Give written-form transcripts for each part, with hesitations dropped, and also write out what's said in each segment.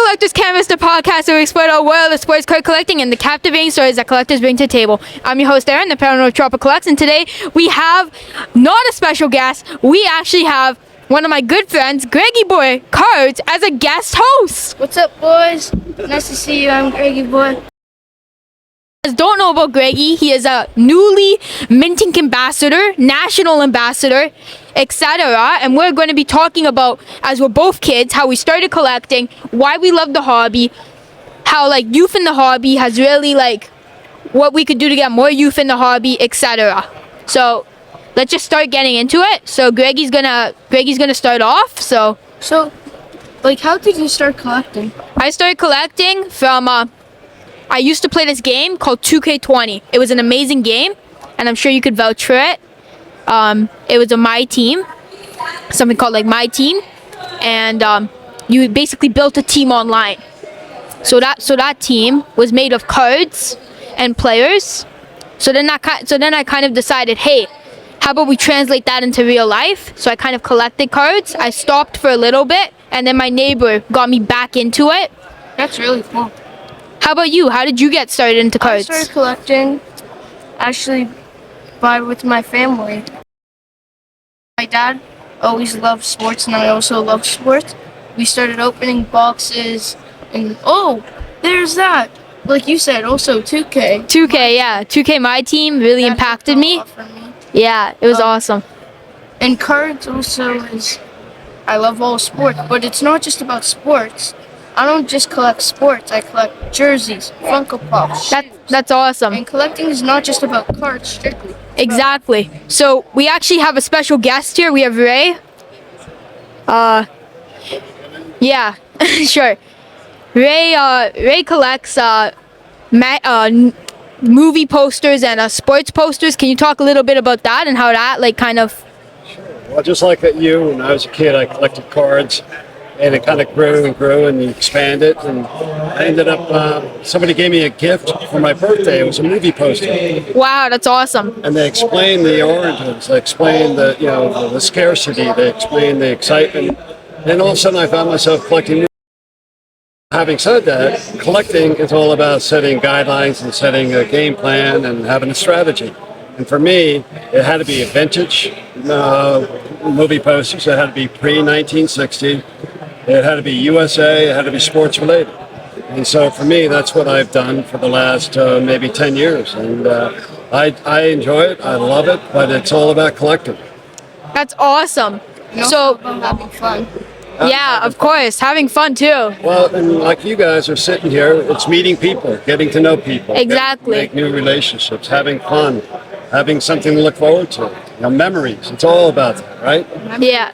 Collectors Canvas, the podcast where we explore the world of sports card collecting and the captivating stories that collectors bring to the table. I'm your host, Aaron, the founder of Tropic Collects, and today we have not a special guest. We actually have one of my good friends, Greggy Boy Cards, as a guest host. What's up, boys? Nice to see you. I'm Greggy Boy. Don't know about Greggy. He is a newly minting ambassador, national ambassador, etc. And we're going to be talking about, as we're both kids, how we started collecting, why we love the hobby, how like youth in the hobby has really like what we could do to get more youth in the hobby, etc. So let's just start getting into it. So Greggy's gonna start off. So like, how did you start collecting? I started collecting from I used to play this game called 2K20. It was an amazing game, and I'm sure you could vouch for it. It was a My Team, something called like My Team, and you basically built a team online. So that team was made of cards and players. So then I kind of decided, hey, how about we translate that into real life? So I kind of collected cards. I stopped for a little bit, and then my neighbor got me back into it. That's really cool. How about you? How did you get started into cards? I started collecting, actually, with my family. My dad always loved sports, and I also love sports. We started opening boxes, and there's that. Like you said, also 2K. 2K, yeah. 2K My Team really impacted me. Yeah, it was awesome. And cards also I love all sports, but it's not just about sports. I don't just collect sports. I collect jerseys, Funko Pops. That's awesome. And collecting is not just about cards strictly. Exactly. So we actually have a special guest here. We have Ray. Yeah, sure. Ray collects movie posters and sports posters. Can you talk a little bit about that and how that like kind of? Sure. Well, just like you, when I was a kid, I collected cards. And it kind of grew and grew and expanded. And I ended up, somebody gave me a gift for my birthday. It was a movie poster. Wow, that's awesome. And they explained the origins. They explained the scarcity. They explained the excitement. And all of a sudden I found myself collecting movies. Having said that, collecting is all about setting guidelines and setting a game plan and having a strategy. And for me, it had to be a vintage movie posters. It had to be pre-1960. It had to be USA, it had to be sports related. And so for me, that's what I've done for the last maybe 10 years. And I enjoy it, I love it, but it's all about collecting. That's awesome. So about having fun. Yeah, of course, having fun too. Well, and like you guys are sitting here, it's meeting people, getting to know people. Exactly. Make new relationships, having fun, having something to look forward to. Memories, it's all about that, right? Yeah.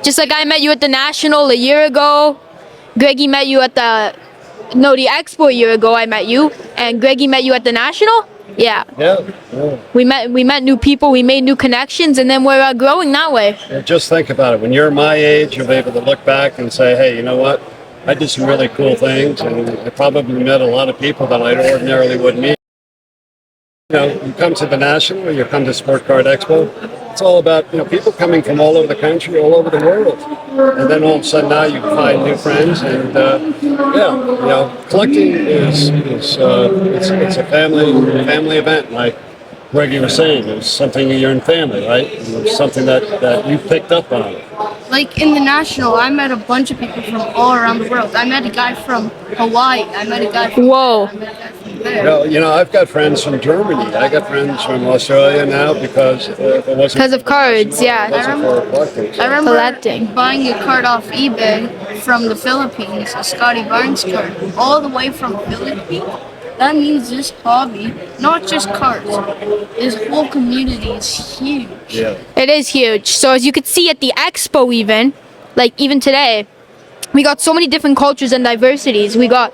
Just like I met you at the National a year ago, Greggy met you at the Expo a year ago. I met you, and Greggy met you at the National. Yeah. Yeah. We met new people. We made new connections, and then we're growing that way. Yeah, just think about it. When you're my age, you'll be able to look back and say, "Hey, you know what? I did some really cool things, and I probably met a lot of people that I ordinarily wouldn't meet." You come to the National, you come to Sport Card Expo. It's all about people coming from all over the country, all over the world, and then all of a sudden now you find new friends, and collecting is it's a family event, like Greggy was saying. It's something you're in family, right? It's something that you picked up on. Like in the National, I met a bunch of people from all around the world. I met a guy from Hawaii. I met a guy from Whoa. I met a guy from there. I've got friends from Germany. I got friends from Australia now because it wasn't Because of cards, yeah. I remember Collecting. buying a card off eBay from the Philippines, a Scotty Barnes card, all the way from Philippines. That means this hobby, not just cards, this whole community is huge. Yeah. It is huge. So as you could see at the expo even today, we got so many different cultures and diversities. We got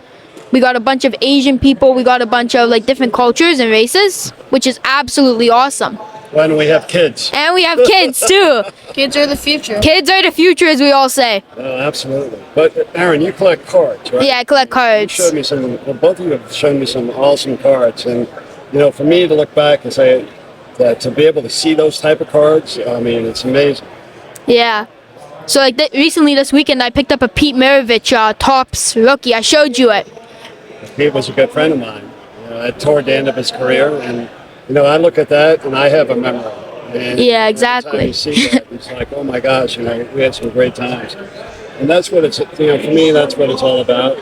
a bunch of Asian people, we got a bunch of different cultures and races, which is absolutely awesome. When we have kids. And we have kids too. Kids are the future. Kids are the future, as we all say. Oh, absolutely. But Aaron, you collect cards, right? Yeah, I collect cards. You showed me both of you have shown me some awesome cards, and for me to look back and say that to be able to see those type of cards, I mean, it's amazing. Yeah. So like recently this weekend, I picked up a Pete Maravich Tops rookie. I showed you it. Pete was a good friend of mine. Toward the end of his career, and I look at that and I have a memory. And Yeah, every exactly. time you see that, it's like, oh my gosh, we had some great times. And that's what it's, for me, that's what it's all about.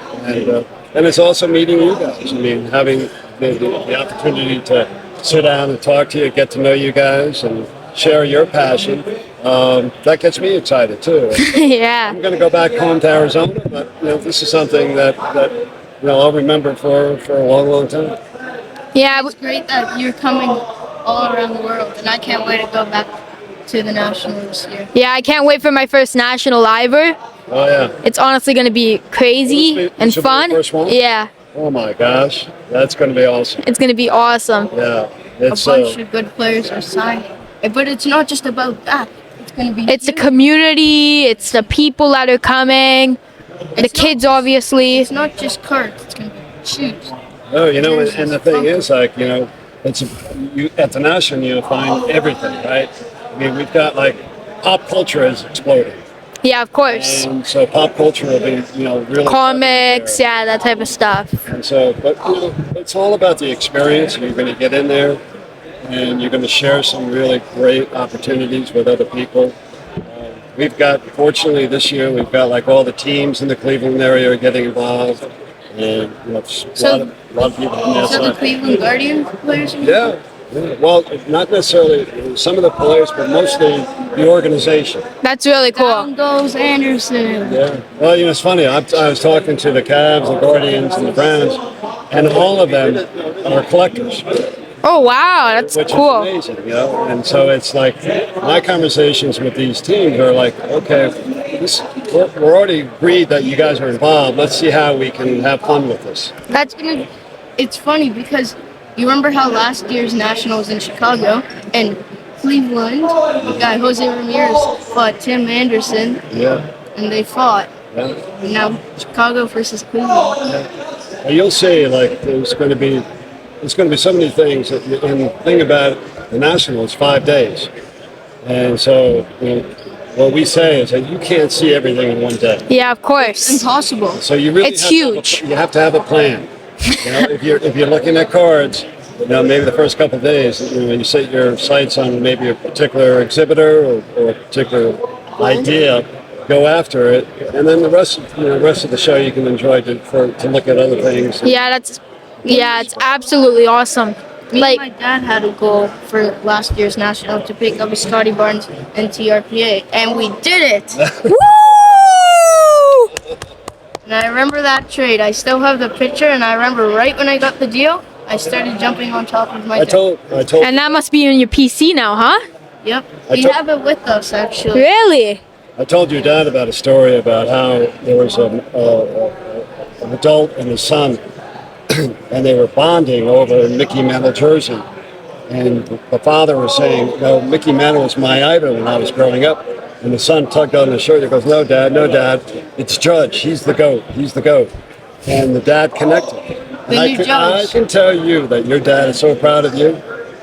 And it's also meeting you guys. I mean, having the opportunity to sit down and talk to you, get to know you guys, and share your passion. That gets me excited too. Yeah. I'm going to go back home to Arizona, but this is something that I'll remember for a long, long time. Yeah. It's great that you're coming all around the world, and I can't wait to go back to the National this year. Yeah, I can't wait for my first national ever. Oh yeah. It's honestly going to be crazy and This will be fun. your first one? Yeah, Oh my gosh, that's going to be awesome. it's going to be awesome. Yeah, A it's bunch of good players are signing. But it's not just about that. It's going to be It's the huge. community, it's the people that are coming, the It's not- kids obviously. It's not just cards. It's going to be shoes. oh, and the thing is, like, it's at the National you'll find everything, right? I mean, we've got like pop culture is exploding, Yeah, of course. and so pop culture will be really Comics, yeah, that type of stuff. And so, but it's all about the experience. You're going to get in there, and you're going to share some really great opportunities with other people. We've got, fortunately, this year we've got like all the teams in the Cleveland area are getting involved, and So- a lot of people from the So the outside. Cleveland Guardian players? Yeah. Well, not necessarily some of the players, but mostly the organization. That's really cool. Down goes Anderson. Yeah. Well, it's funny. I was talking to the Cavs, the Guardians, and the Browns, and all of them are collectors, Oh wow, that's which cool. is amazing. And so it's like my conversations with these teams are like, okay, we're already agreed that you guys are involved. Let's see how we can have fun with this. That's It's funny because you remember how last year's National was in Chicago and Cleveland, the guy Jose Ramirez fought Tim Anderson Yeah. and they fought. Yeah. And now Chicago versus Cleveland. Well, you'll see, like, there's going to be so many things. And the thing about the National is 5 days. And so what we say is that you can't see everything in one day. yeah, of course. Impossible. So you really It's have to have huge. you have to have a plan. If you're looking at cards, maybe the first couple of days, you set your sights on maybe a particular exhibitor or a particular idea, go after it, and then the rest of the show you can enjoy to look at other things. Yeah, it's absolutely awesome. Me Like, and my dad had a goal for last year's National to pick up a Scotty Barnes and TRPA, and we did it. woo! And I remember that trade. I still have the picture, and I remember right when I got the deal, I started jumping on top of my I dad. told And that must be in your PC now, huh? Yep, I we told- have it with us actually. Really? I told your dad about a story about how there was an adult and his son, and they were bonding over a Mickey Mantle jersey. And the father was saying, "No, Mickey Mantle was my idol when I was growing up." And the son tugged on his shirt. He goes, "No, Dad, it's Judge. He's the GOAT. He's the GOAT." And the dad connected. The And new I Judge. can tell you that your dad is so proud of you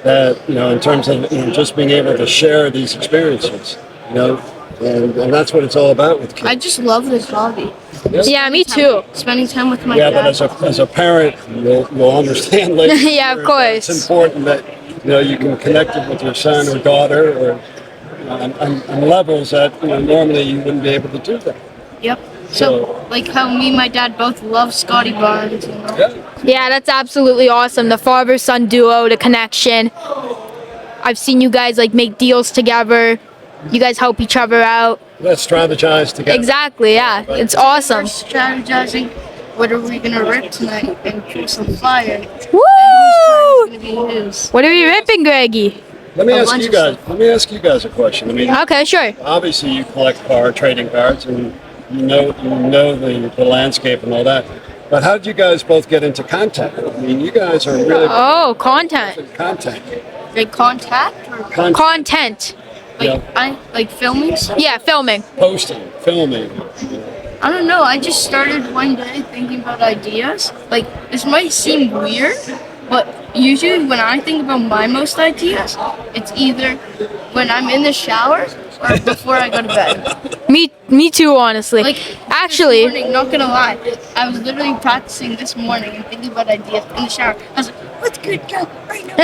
that, in terms of just being able to share these experiences, and that's what it's all about with kids. I just love this hobby. Yeah, me too. Spending time with my Yeah, dad. but as a parent, you'll understand later. Yeah, of course. It's important that you can connect it with your son or daughter, or on levels that normally you wouldn't be able to do that. Yep. So, like how me and my dad both love Scotty Barnes. Yeah. Yeah, that's absolutely awesome. The father-son duo, the connection. I've seen you guys like make deals together. You guys help each other out. Let's strategize together. Exactly, yeah. It's awesome. We're strategizing. What are we gonna rip tonight and pull some fire? Woo! It's gonna be his. What are we ripping, Greggy? Let me A ask bunch you of guys. stuff. Let me ask you guys a question. I mean, Okay, sure. obviously you collect trading cards, and you know the landscape and all that. But how did you guys both get into content? I mean, you guys are really Oh, content. content. Like contact or Content. like Yeah. I like filming stuff. Yeah, filming. Posting, filming. I don't know. I just started one day thinking about ideas. Like this might seem weird, but usually when I think about my most ideas, it's either when I'm in the shower or before I go to bed. Me too, honestly. Like Actually, this morning, not gonna lie, I was literally practicing this morning and thinking about ideas in the shower. I was like, "What's good, go right now?"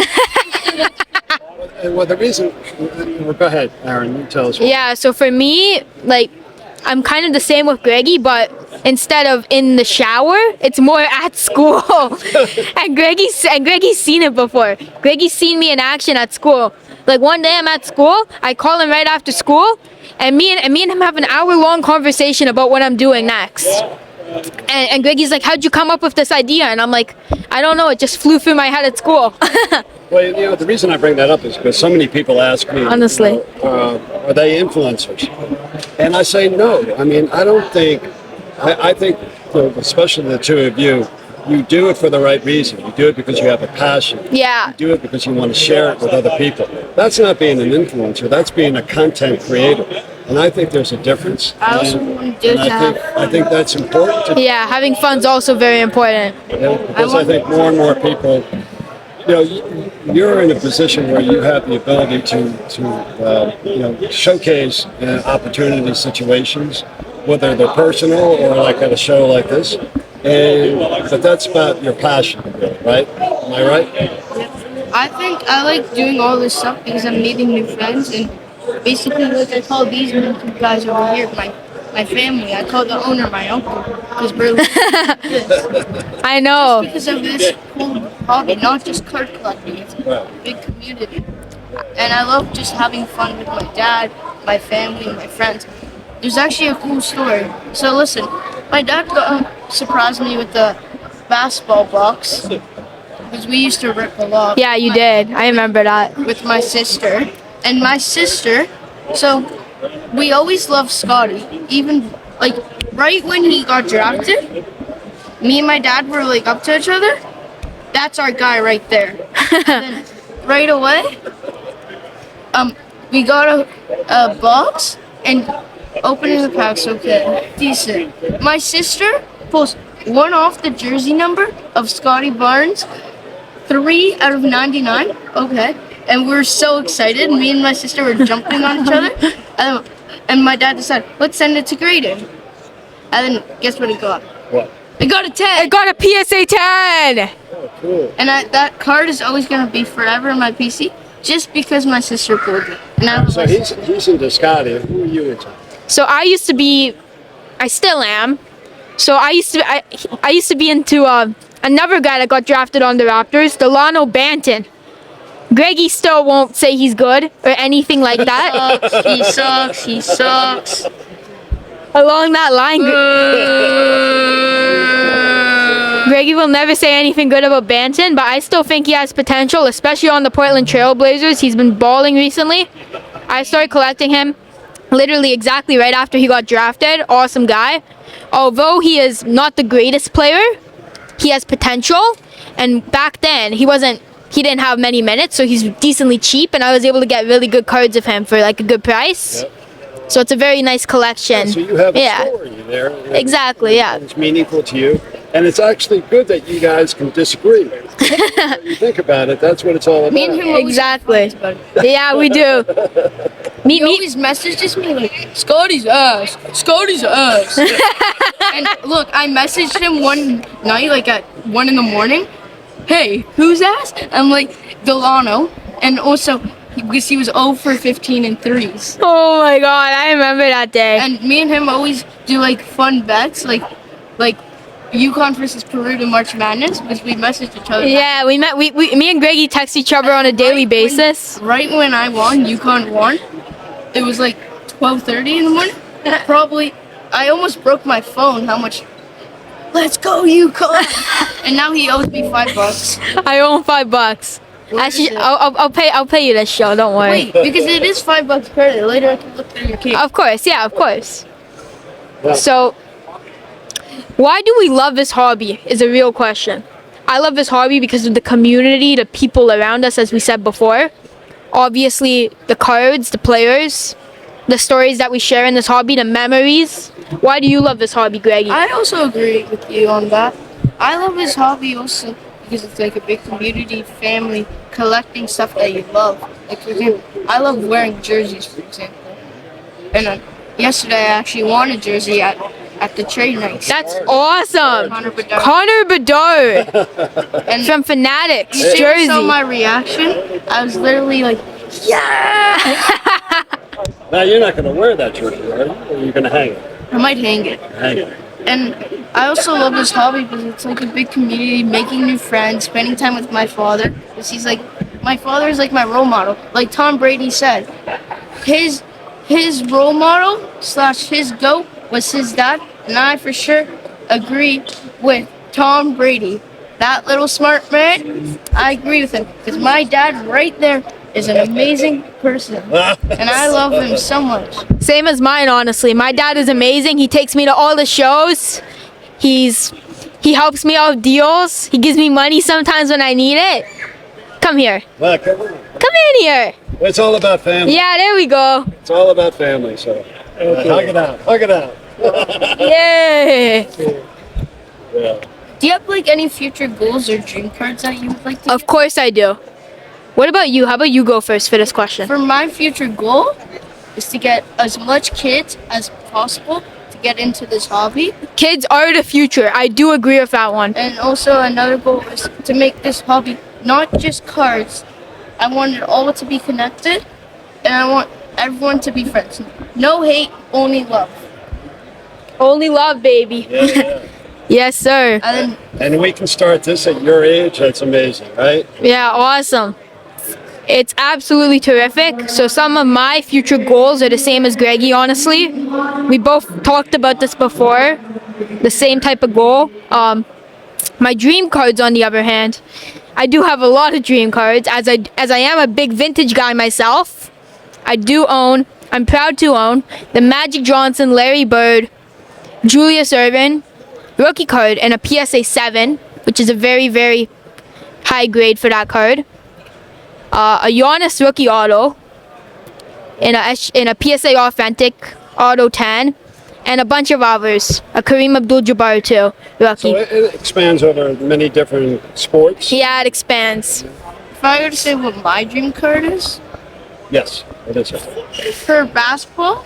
Well, the reason. Well, go ahead, Aaron. You tell us. yeah, so for me, like, I'm kind of the same with Greggy, but instead of in the shower, it's more at school. and Greggy's seen it before. Greggy's seen me in action at school. Like one day I'm at school, I call him right after school, and me and him have an hour-long conversation about what I'm doing next. And Greggy's like, "How'd you come up with this idea?" And I'm like, "I don't know. It just flew through my head at school." Well, the reason I bring that up is because so many people ask me, Honestly. are they influencers? And I say no. I mean, I don't think. I think, especially the two of you, you do it for the right reason. You do it because you have a passion. Yeah. You do it because you want to share it with other people. That's not being an influencer. That's being a content creator. And I think there's a difference. I also want to do that. I think that's important to Yeah, having fun's also very important. because I think more and more people, you're in a position where you have the ability to showcase opportunity situations, whether they're personal or like at a show like this. But that's about your passion, really, right? Am I right? I think I like doing all this stuff because I'm meeting new friends and basically like I call these two guys over here my family. I call the owner my uncle because we're like this. I know. Because of this cool hobby, not just card collecting. It's a big community. And I love just having fun with my dad, my family, my friends. There's actually a cool story. So listen, my dad surprised me with the basketball box because we used to rip a lot. Yeah, you did. I remember that. With my sister. And my sister, so we always loved Scotty. Even like right when he got drafted, me and my dad were like up to each other. That's our guy right there. And then right away, we got a box and opening the packs, okay, decent. My sister pulls one off the jersey number of Scotty Barnes, 3 out of 99, okay. And we were so excited. Me and my sister were jumping on each other. And my dad decided, let's send it to Graydon. And then guess what he got? What? It got a 10. I got a PSA 10. Oh, cool. And that card is always going to be forever in my PC just because my sister pulled it. And I was So he's into Scotty. Who are you into? So I still am. So I used to be into another guy that got drafted on the Raptors, Delano Banton. Greggy still won't say he's good or anything like that. He sucks. Along that line, Greggy will never say anything good about Banton, but I still think he has potential, especially on the Portland Trail Blazers. He's been balling recently. I started collecting him literally exactly right after he got drafted. Awesome guy. Although he is not the greatest player, he has potential. And back then, he didn't have many minutes, so he's decently cheap, and I was able to get really good cards of him for like a good price. Yep. So it's a very nice collection. So you have a story there. Exactly, yeah. It's meaningful to you. And it's actually good that you guys can disagree. When you think about it, that's what it's all about. Me and him always Exactly. Yeah, we do. He always messages me like, Scotty's ass. And look, I messaged him one night, like at 1 a.m. Hey, who's ass? I'm like, Delano. And also, because he was 0 for 15 in threes. Oh my god, I remember that day. And me and him always do like fun bets, like UConn versus Peru to March Madness, because we messaged each other. Yeah, me and Greggy text each other on a daily basis. Right when I won, UConn won. It was like 12:30 in the morning. Probably, I almost broke my phone. How much? Let's go UConn! And now he owes me $5. I owe him $5. Actually, I'll pay you this show. Don't worry. Wait, because it is $5 credit. Later I can look through your cake. Of course, yeah, of course. Yeah. So, why do we love this hobby? Is a real question. I love this hobby because of the community, the people around us, as we said before. Obviously, the cards, the players, the stories that we share in this hobby, the memories. Why do you love this hobby, Greggy? I also agree with you on that. I love this hobby also because it's like a big community, family, collecting stuff that you love. Like for example, I love wearing jerseys, for example. And yesterday I actually won a jersey at the trade night. That's awesome. Connor Bedard. Connor Bedard And from Fanatics you jersey. saw my reaction. I was literally like, Now you're not going to wear that jersey, are you? Or you're going to hang it? I might hang it. Hang it. And I also love this hobby because it's like a big community, making new friends, spending time with my father. Because he's like, my father is like my role model. Like Tom Brady said, his role model / his GOAT was his dad. And I for sure agree with Tom Brady. That little smart man, I agree with him. Because my dad right there is an amazing person. And I love him so much. Same as mine, honestly. My dad is amazing. He takes me to all the shows. He helps me out with deals. He gives me money sometimes when I need it. Come here. Well, come on. Come in here. It's all about family. Yeah, there we go. It's all about family. So hug it out. Hug it out. Yay. Yeah. Do you have like any future goals or dream cards that you would like to Of course I do. What about you? How about you go first for this question? For my future goal is to get as much kids as possible to get into this hobby. Kids are the future. I do agree with that one. And also another goal is to make this hobby not just cards. I want it all to be connected and I want everyone to be friends. No hate, only love. Only love, baby. Yeah. Yes, sir. And then And we can start this at your age. That's amazing, right? Yeah, awesome. It's absolutely terrific. So some of my future goals are the same as Greggy, honestly. We both talked about this before. The same type of goal. My dream cards, on the other hand, I do have a lot of dream cards. As I am a big vintage guy myself, I'm proud to own the Magic Johnson, Larry Bird, Julius Erving rookie card and a PSA 7, which is a very, very high grade for that card. A Giannis rookie auto in a PSA authentic auto 10, and a bunch of others. A Kareem Abdul-Jabbar too, rookie. So it expands over many different sports. Yeah, it expands. if I were to say what my dream card is, Yes, it is. for basketball,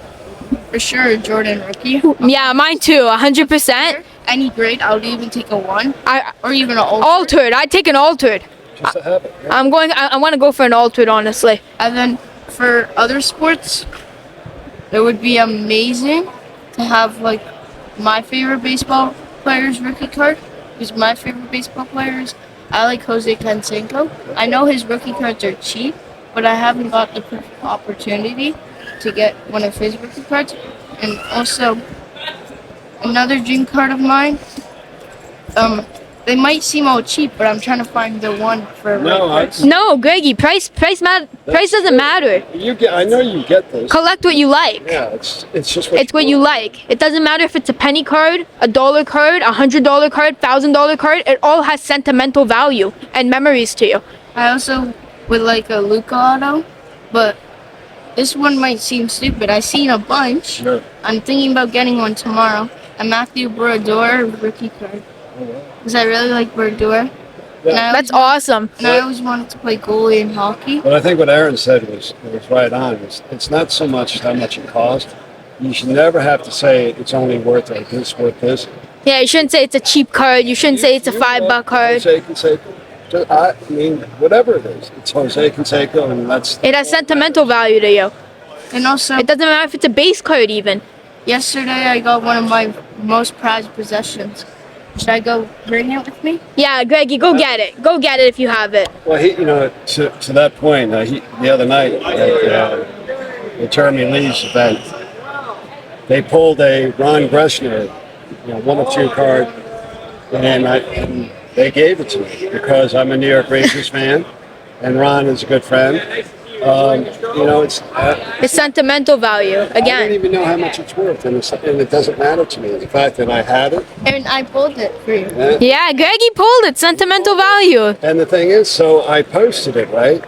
for sure a Jordan rookie. Yeah, mine too, 100%. Any grade, I would even take a 1 I or even an ultra. altered. I'd take an altered. Just a habit. Yeah. I want to go for an altered, honestly. And then for other sports, it would be amazing to have like my favorite baseball player's rookie card. Because my favorite baseball players, I like Jose Canseco. I know his rookie cards are cheap, but I haven't got the opportunity to get one of his rookie cards. And also, another dream card of mine. They might seem all cheap, but I'm trying to find the one for. No, No, Greggy, price doesn't matter. I know you get this. Collect what you like. Yeah, it's just It's what you like. It doesn't matter if it's a penny card, a dollar card, $100 card, $1,000 card. It all has sentimental value and memories to you. I also would like a Luca auto, but this one might seem stupid. I've seen a bunch. Sure. I'm thinking about getting one tomorrow. A Matthew Brodeur rookie card. Because I really like Brodeur. Yeah. That's awesome. And I always wanted to play goalie in hockey. But I think what Aaron said was right on. It's not so much how much it costs. You should never have to say it's only worth like this, worth this. Yeah, you shouldn't say it's a cheap card. You shouldn't say it's a $5 card. Jose Canseco. I mean, whatever it is, it's Jose Canseco, and that's. It has sentimental value to you. And also, It doesn't matter if it's a base card even. yesterday I got one of my most prized possessions. Should I go bring it with me? Yeah, Greggy, go get it. Go get it if you have it. Well, to that point, the other night at the Jeremy Lee's event, they pulled a Ron Greshner, 1-of-2 card, and they gave it to me because I'm a New York Rangers fan, and Ron is a good friend. It's sentimental value I don't again. even know how much it's worth, and it doesn't matter to me. The fact that I had it, And I pulled it for you. Yeah, Greggy pulled it. Sentimental value. and the thing is, so I posted it, right?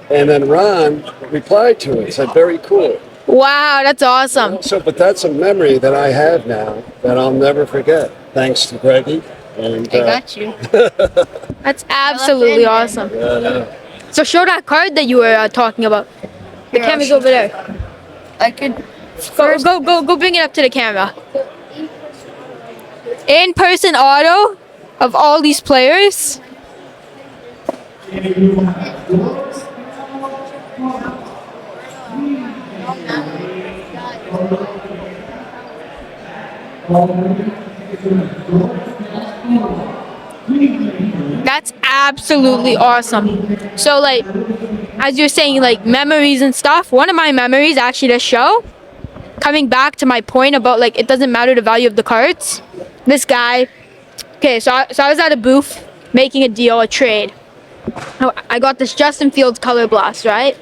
And then Ron replied to it, said, "Very cool." Wow, that's awesome. So, but that's a memory that I have now that I'll never forget, thanks to Greggy. And I got you. That's absolutely awesome. So show that card that you were talking about. The Here, I'll camera's show over there. I could, Go bring it up to the camera. In-person auto of all these players. That's absolutely awesome. So like, as you're saying, like memories and stuff, one of my memories actually this show, coming back to my point about like it doesn't matter the value of the cards. This guy, okay, so I was at a booth making a deal, a trade. I got this Justin Fields Color Blast, right?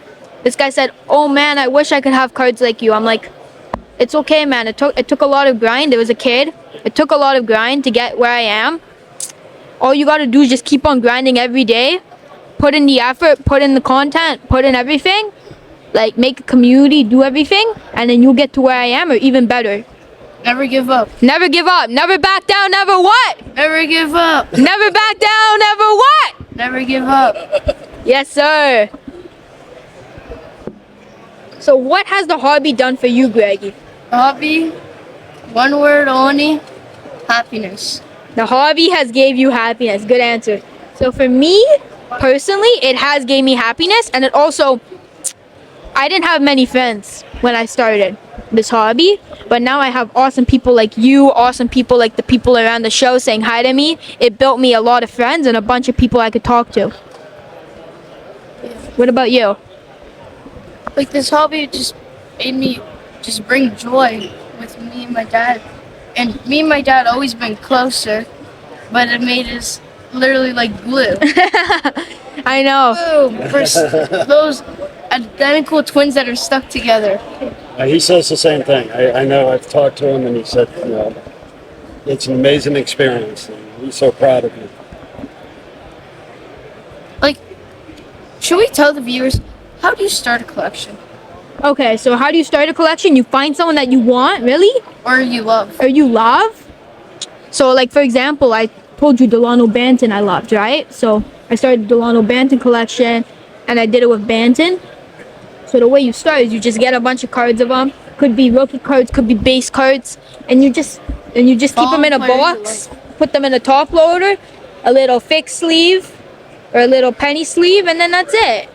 This guy said, "Oh man, I wish I could have cards like you." I'm like, "It's okay, man. It took a lot of grind. It was a kid. It took a lot of grind to get where I am. All you gotta do is just keep on grinding every day. Put in the effort, put in the content, put in everything. Like make a community, do everything, and then you'll get to where I am or even better." Never give up. Never give up. Never back down. Never what? Never give up. Never back down. Never what? Never give up. Yes, sir. So what has the hobby done for you, Greggy? Hobby, one word only, happiness. The hobby has gave you happiness. Good answer. So for me, personally, it has gave me happiness, and it also, I didn't have many friends when I started this hobby, but now I have awesome people like you, awesome people like the people around the show saying hi to me. It built me a lot of friends and a bunch of people I could talk to. What about you? Like this hobby just made me just bring joy with me and my dad. And me and my dad always been closer, but it made us literally like glue. I know. Boom. For those identical twins that are stuck together. He says the same thing. I know. I've talked to him, and he said, you know, it's an amazing experience. And he's so proud of you. Like, should we tell the viewers, how do you start a collection? Okay, so how do you start a collection? You find someone that you want, really? Or you love? Or you love? So, like, for example, I told you Delano Banton I loved, right? So, I started the Delano Banton collection, and I did it with Banton. So, the way you start is you just get a bunch of cards of them. Could be rookie cards, could be base cards, and you just keep them in a box, put them in a top loader, a little fixed sleeve, or a little penny sleeve, and then that's it.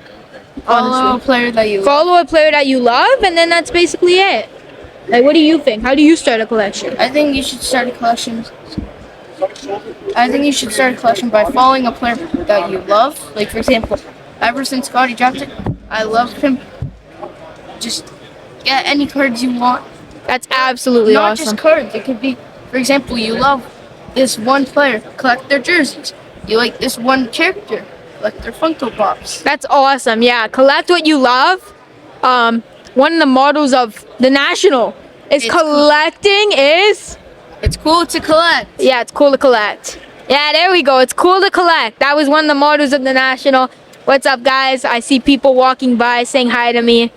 Follow a player that you love. Follow a player that you love, and then that's basically it. Like, what do you think? How do you start a collection? I think you should start a collection. I think you should start a collection by following a player that you love. Like, for example, ever since Scotty drafted, I loved him. Just get any cards you want. That's absolutely Not awesome. just cards. It could be, for example, you love this one player, collect their jerseys. You like this one character, collect their Funko Pops. That's awesome. Yeah, collect what you love. One of the mottos of the National is It's collecting is... It's cool to collect. Yeah, it's cool to collect. Yeah, there we go. It's cool to collect. That was one of the mottos of the National. What's up, guys? I see people walking by saying hi to me.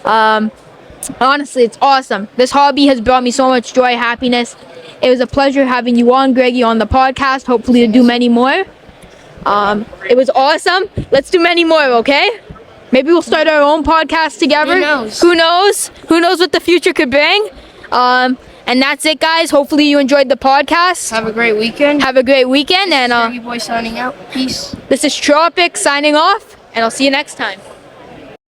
Honestly, it's awesome. This hobby has brought me so much joy, happiness. It was a pleasure having you on, Greggy, on the podcast. Hopefully to do many more. It was awesome. Let's do many more, okay? Maybe we'll start our own podcast together. Who knows? Who knows? Who knows what the future could bring? And that's it, guys. Hopefully you enjoyed the podcast. Have a great weekend. Have a great weekend. And Greggy Boy signing out. Peace. this is Tropic signing off. And I'll see you next time.